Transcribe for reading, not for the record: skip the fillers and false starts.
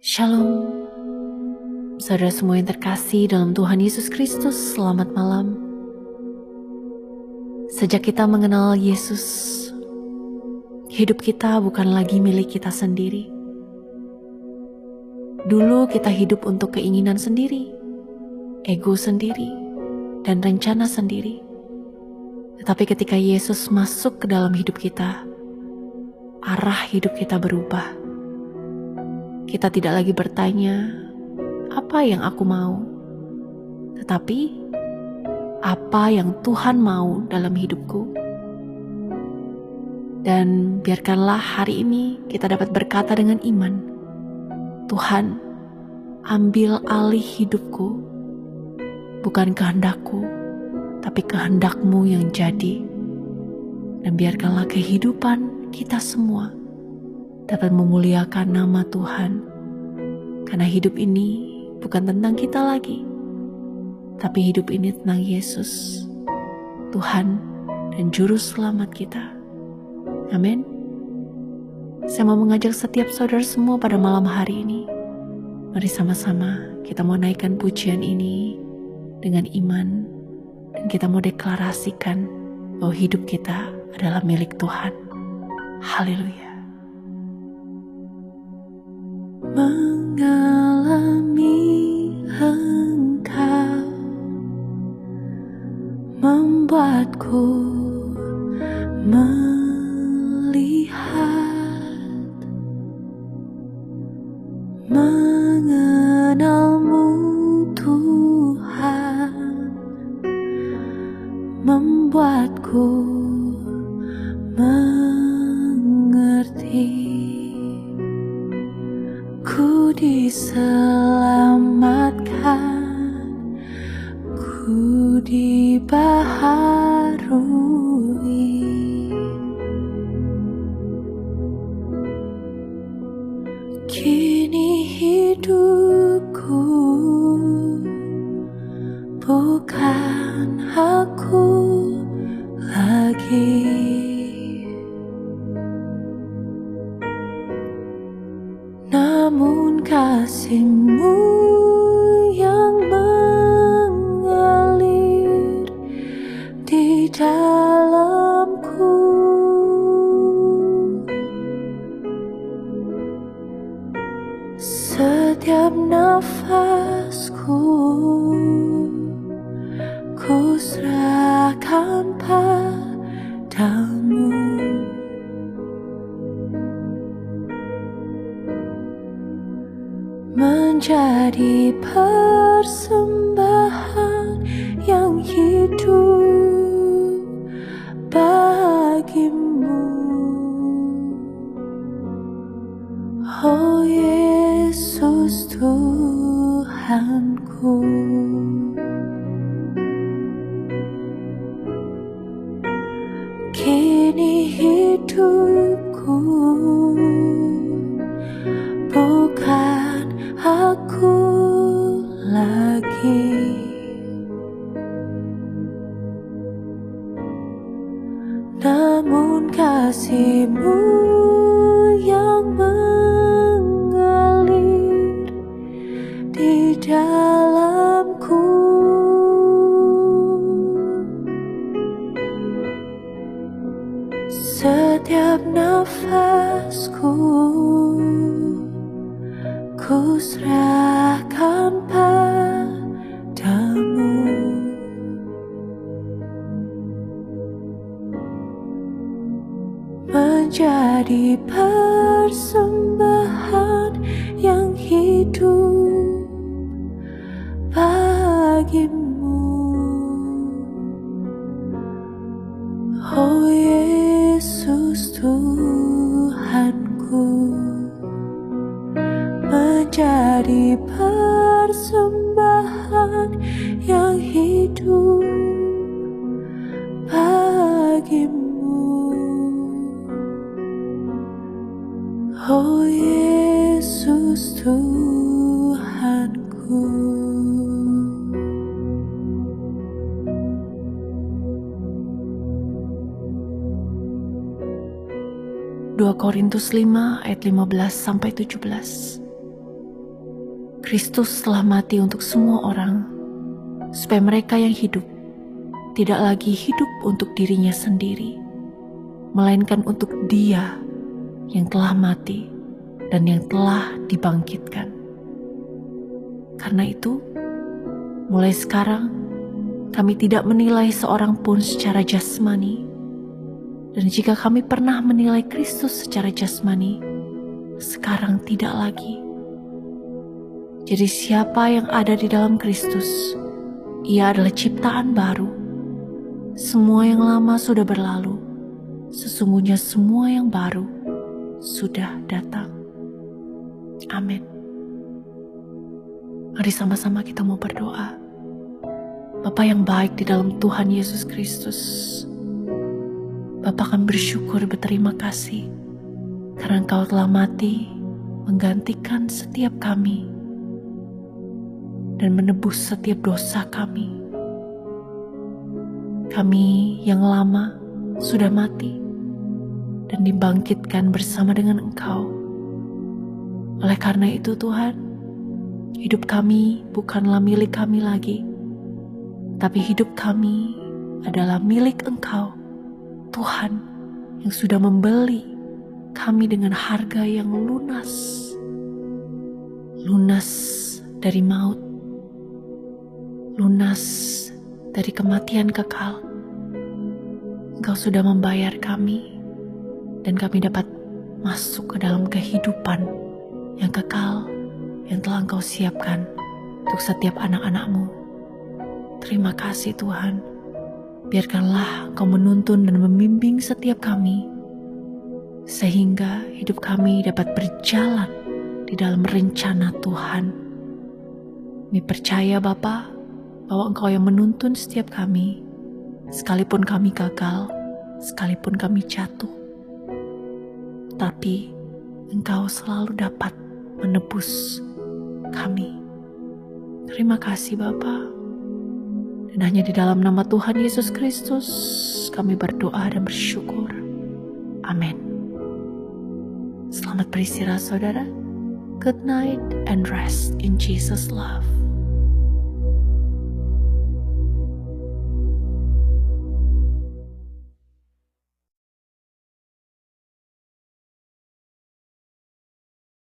Shalom, saudara semua yang terkasih dalam Tuhan Yesus Kristus, selamat malam. Sejak kita mengenal Yesus, hidup kita bukan lagi milik kita sendiri. Dulu kita hidup untuk keinginan sendiri, ego sendiri, dan rencana sendiri. Tetapi ketika Yesus masuk ke dalam hidup kita, arah hidup kita berubah. Kita tidak lagi bertanya, apa yang aku mau? Tetapi, apa yang Tuhan mau dalam hidupku? Dan biarkanlah hari ini kita dapat berkata dengan iman, Tuhan, ambil alih hidupku, bukan kehendakku, tapi kehendak-Mu yang jadi. Dan biarkanlah kehidupan kita semua dapat memuliakan nama Tuhan. Karena hidup ini bukan tentang kita lagi, tapi hidup ini tentang Yesus, Tuhan dan Juru Selamat kita. Amin. Saya mau mengajak setiap saudara semua pada malam hari ini. Mari sama-sama kita mau naikkan pujian ini dengan iman. Dan kita mau deklarasikan bahwa hidup kita adalah milik Tuhan. Haleluya. Mengalami Engkau membuatku melihat, mengenal-Mu Tuhan membuatku mengerti. Ku diselamatkan, ku dibaharui. Kini hidupku bukan aku lagi, namun kasih-Mu yang mengalir di dalamku. Setiap nafasku ku serahkan padamu. Menjadi persembahan yang hidup bagi-Mu. Oh Yesus Tuhanku, kini hidupku bukan aku lagi, namun kasih-Mu yang mengalir di dalamku. Setiap nafasku ku serahkan padamu. Menjadi persembahan yang hidup bagi-Mu. Oh Yesus Tuhanku, menjadi persembahan yang hidup bagi-Mu. Oh Yesus Tuhanku. 2 Korintus 5 ayat 15-17. Kristus telah mati untuk semua orang, supaya mereka yang hidup tidak lagi hidup untuk dirinya sendiri, melainkan untuk Dia yang telah mati dan yang telah dibangkitkan. Karena itu, mulai sekarang kami tidak menilai seorang pun secara jasmani, dan jika kami pernah menilai Kristus secara jasmani, sekarang tidak lagi. Jadi siapa yang ada di dalam Kristus, ia adalah ciptaan baru. Semua yang lama sudah berlalu, sesungguhnya semua yang baru sudah datang. Amin. Mari sama-sama kita mau berdoa. Bapa yang baik di dalam Tuhan Yesus Kristus, Bapa kami bersyukur berterima kasih karena Engkau telah mati menggantikan setiap kami dan menebus setiap dosa kami. Kami yang lama sudah mati dan dibangkitkan bersama dengan Engkau. Oleh karena itu Tuhan, hidup kami bukanlah milik kami lagi, tapi hidup kami adalah milik Engkau, Tuhan, yang sudah membeli kami dengan harga yang lunas. Lunas dari maut, lunas dari kematian kekal. Engkau sudah membayar kami, dan kami dapat masuk ke dalam kehidupan yang kekal yang telah Engkau siapkan untuk setiap anak-anak-Mu. Terima kasih Tuhan. Biarkanlah Engkau menuntun dan membimbing setiap kami, sehingga hidup kami dapat berjalan di dalam rencana Tuhan. Kami percaya Bapa, bahwa Engkau yang menuntun setiap kami, sekalipun kami gagal, sekalipun kami jatuh, tapi Engkau selalu dapat menebus kami. Terima kasih Bapa. Dan hanya di dalam nama Tuhan Yesus Kristus kami berdoa dan bersyukur. Amin. Selamat beristirahat saudara. Good night and rest in Jesus' love.